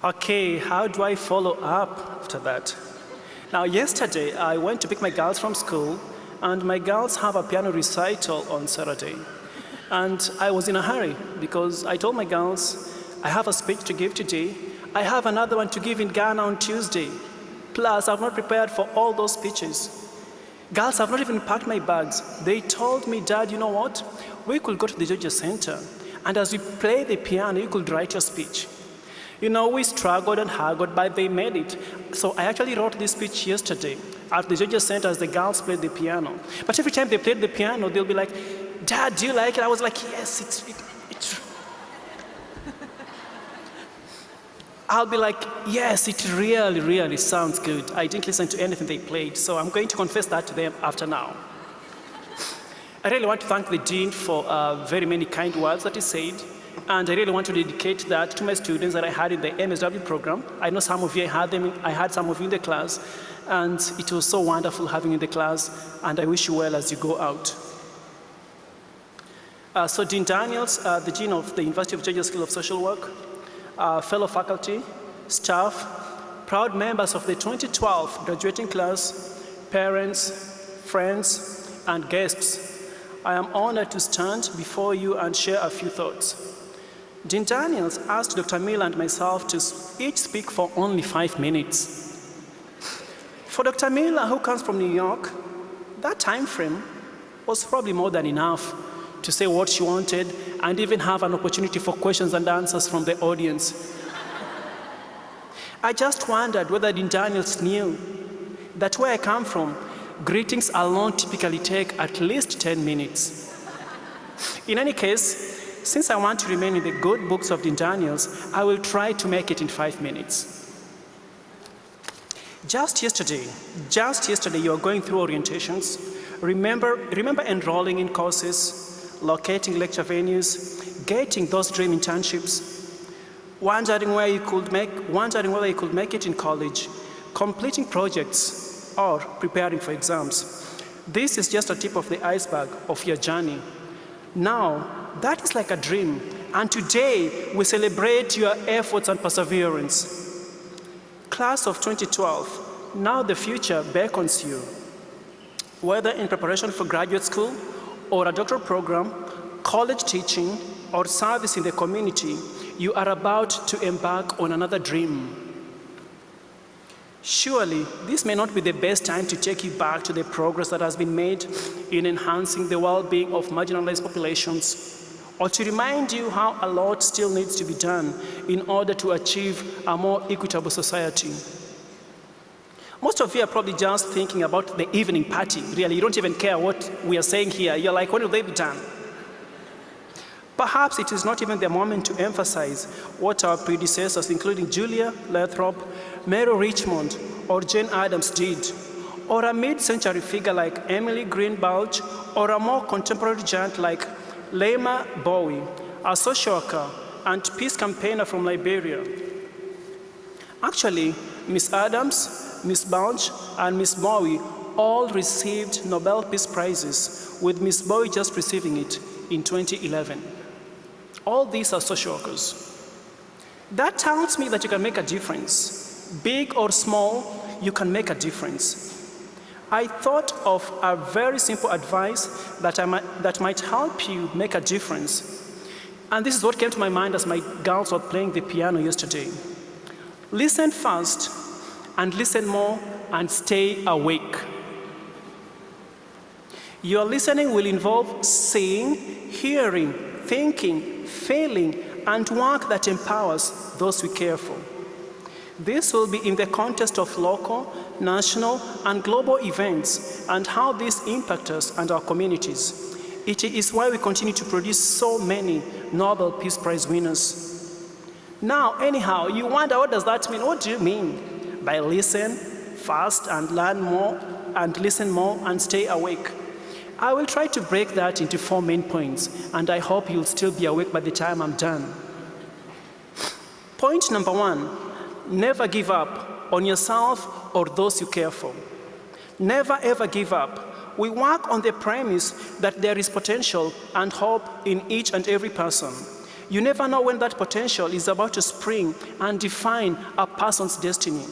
Okay, how do I follow up after that? Now, yesterday, I went to pick my girls from school, and my girls have a piano recital on Saturday. And I was in a hurry because I told my girls, I have a speech to give today. I have another one to give in Ghana on Tuesday. Plus, I've not prepared for all those speeches. Girls, I've not even packed my bags. They told me, Dad, you know what? We could go to the Georgia Center, and as we play the piano, you could write your speech. You know, we struggled and haggled, but they made it. So I actually wrote this speech yesterday at the Georgia Center as the girls played the piano. But every time they played the piano, they'll be like, Dad, do you like it? I was like, yes, it's I'll be like, yes, it really, really sounds good. I didn't listen to anything they played, so I'm going to confess that to them after now. I really want to thank the Dean for very many kind words that he said, and I really want to dedicate that to my students that I had in the MSW program. I know some of you, I had some of you in the class, and it was so wonderful having you in the class, and I wish you well as you go out. So Dean Daniels, the Dean of the University of Georgia School of Social Work, fellow faculty, staff, proud members of the 2012 graduating class, parents, friends, and guests, I am honored to stand before you and share a few thoughts. Dean Daniels asked Dr. Miller and myself to each speak for only 5 minutes. For Dr. Miller, who comes from New York, that time frame was probably more than enough to say what she wanted and even have an opportunity for questions and answers from the audience. I just wondered whether Dean Daniels knew that where I come from, greetings alone typically take at least 10 minutes. In any case, since I want to remain in the good books of Dean Daniels, I will try to make it in 5 minutes. Just yesterday, you were going through orientations. Remember enrolling in courses, locating lecture venues, getting those dream internships, wondering whether you could make it in college, completing projects, or preparing for exams. This is just a tip of the iceberg of your journey. Now, that is like a dream, and today we celebrate your efforts and perseverance. Class of 2012, now the future beckons you. Whether in preparation for graduate school or a doctoral program, college teaching, or service in the community, you are about to embark on another dream. Surely, this may not be the best time to take you back to the progress that has been made in enhancing the well-being of marginalized populations, or to remind you how a lot still needs to be done in order to achieve a more equitable society. Most of you are probably just thinking about the evening party. Really, you don't even care what we are saying here. You're like, when will they be done? Perhaps it is not even the moment to emphasize what our predecessors, including Julia Lathrop, Mary Richmond, or Jane Addams did, or a mid-century figure like Emily Greenbelch, or a more contemporary giant like Lema Bowie, a social worker and peace campaigner from Liberia. Actually, Miss Addams, Miss Belch, and Miss Bowie all received Nobel Peace Prizes, with Miss Bowie just receiving it in 2011. All these are social workers. That tells me that you can make a difference. Big or small, you can make a difference. I thought of a very simple advice that might help you make a difference. And this is what came to my mind as my girls were playing the piano yesterday. Listen fast, and listen more, and stay awake. Your listening will involve seeing, hearing, thinking, feeling, and work that empowers those we care for. This will be in the context of local, national, and global events and how these impact us and our communities. It is why we continue to produce so many Nobel Peace Prize winners. Now, anyhow, you wonder, what does that mean? What do you mean by listen fast and learn more and listen more and stay awake? I will try to break that into 4 main points, and I hope you'll still be awake by the time I'm done. Point number 1, never give up on yourself or those you care for. Never ever give up. We work on the premise that there is potential and hope in each and every person. You never know when that potential is about to spring and define a person's destiny.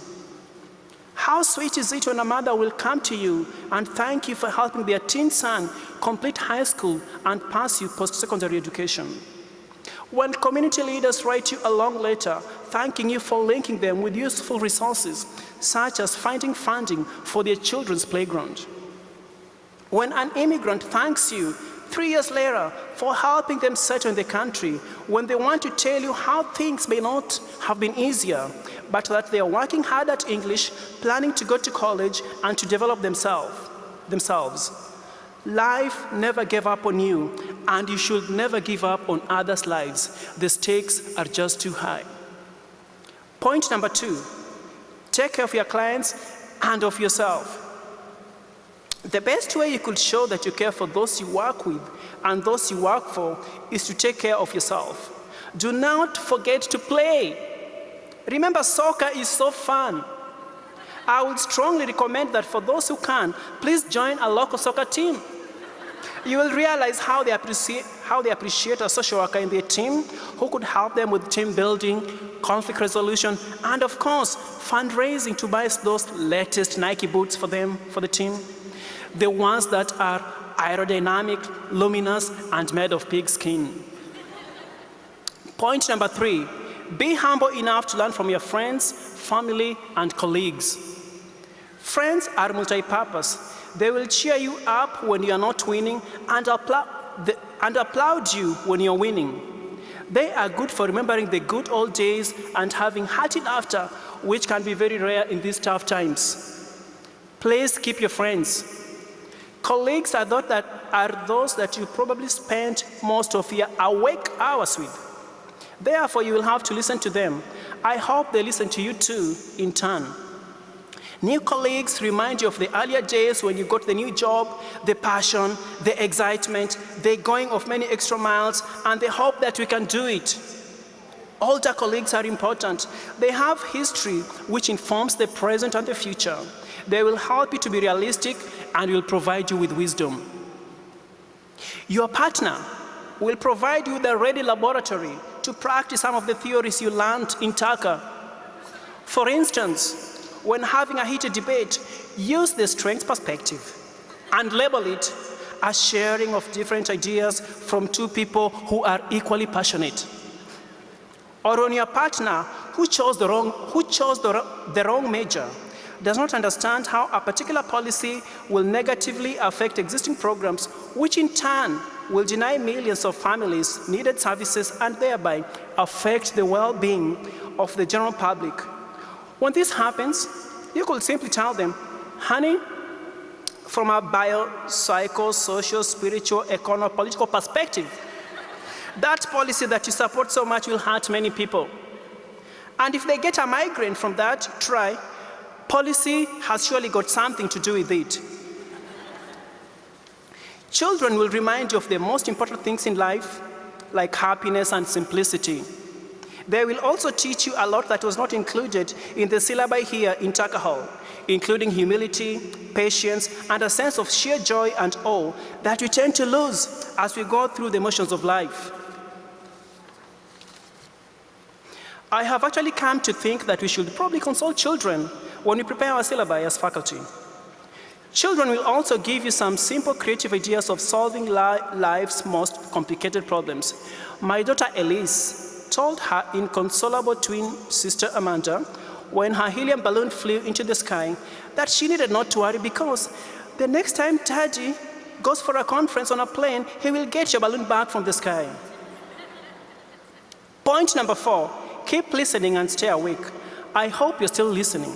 How sweet is it when a mother will come to you and thank you for helping their teen son complete high school and pursue post-secondary education. When community leaders write you a long letter thanking you for linking them with useful resources, such as finding funding for their children's playground. When an immigrant thanks you 3 years later for helping them settle in the country, when they want to tell you how things may not have been easier, but that they are working hard at English, planning to go to college and to develop themselves. Life never gave up on you, and you should never give up on others' lives. The stakes are just too high. Point number 2, take care of your clients and of yourself. The best way you could show that you care for those you work with and those you work for is to take care of yourself. Do not forget to play. Remember, soccer is so fun. I would strongly recommend that for those who can, please join a local soccer team. You will realize how they appreciate a social worker in their team who could help them with team building, conflict resolution, and of course, fundraising to buy those latest Nike boots for them, for the team. The ones that are aerodynamic, luminous, and made of pig skin. Point number 3, be humble enough to learn from your friends, family, and colleagues. Friends are multi-purpose. They will cheer you up when you are not winning and applaud you when you're winning. They are good for remembering the good old days and having hearty laughter, which can be very rare in these tough times. Please keep your friends. Colleagues are those that you probably spend most of your awake hours with. Therefore, you will have to listen to them. I hope they listen to you too, in turn. New colleagues remind you of the earlier days when you got the new job, the passion, the excitement, the going of many extra miles, and the hope that we can do it. Older colleagues are important. They have history which informs the present and the future. They will help you to be realistic and will provide you with wisdom. Your partner will provide you with a ready laboratory to practice some of the theories you learned in Taka. For instance, when having a heated debate, use the strength perspective and label it as sharing of different ideas from two people who are equally passionate. Or when your partner who chose the wrong major does not understand how a particular policy will negatively affect existing programs, which in turn will deny millions of families needed services and thereby affect the well-being of the general public. When this happens, you could simply tell them, honey, from a bio, psycho, social, spiritual, economic, political perspective, that policy that you support so much will hurt many people. And if they get a migraine from that, try, policy has surely got something to do with it. Children will remind you of the most important things in life, like happiness and simplicity. They will also teach you a lot that was not included in the syllabi here in Taka Hall, including humility, patience, and a sense of sheer joy and awe that we tend to lose as we go through the motions of life. I have actually come to think that we should probably consult children when we prepare our syllabi as faculty. Children will also give you some simple creative ideas of solving life's most complicated problems. My daughter Elise told her inconsolable twin sister Amanda when her helium balloon flew into the sky that she needed not to worry because the next time Daddy goes for a conference on a plane, he will get your balloon back from the sky. Point number 4, keep listening and stay awake. I hope you're still listening.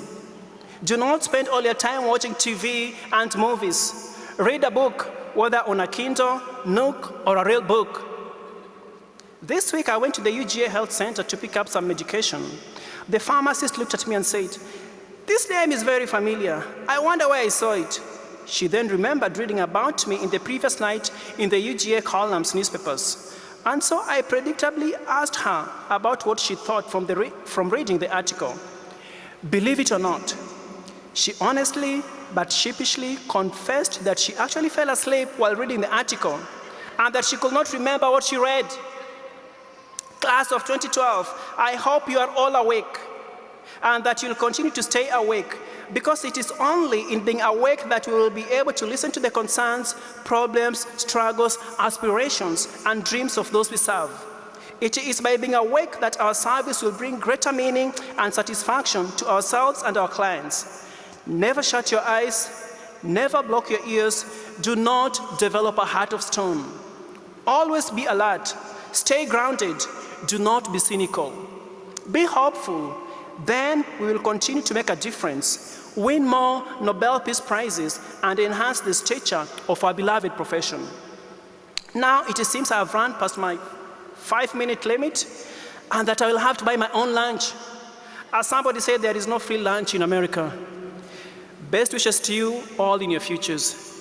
Do not spend all your time watching TV and movies. Read a book, whether on a Kindle, Nook, or a real book. This week I went to the UGA Health Center to pick up some medication. The pharmacist looked at me and said, "This name is very familiar. I wonder where I saw it." She then remembered reading about me in the previous night in the UGA columns newspapers. And so I predictably asked her about what she thought from reading the article. Believe it or not, she honestly but sheepishly confessed that she actually fell asleep while reading the article and that she could not remember what she read. Class of 2012, I hope you are all awake and that you'll continue to stay awake, because it is only in being awake that we will be able to listen to the concerns, problems, struggles, aspirations, and dreams of those we serve. It is by being awake that our service will bring greater meaning and satisfaction to ourselves and our clients. Never shut your eyes, never block your ears, do not develop a heart of stone. Always be alert, stay grounded, do not be cynical. Be hopeful, then we will continue to make a difference, win more Nobel Peace Prizes, and enhance the stature of our beloved profession. Now it seems I have run past my 5-minute limit and that I will have to buy my own lunch. As somebody said, there is no free lunch in America. Best wishes to you all in your futures.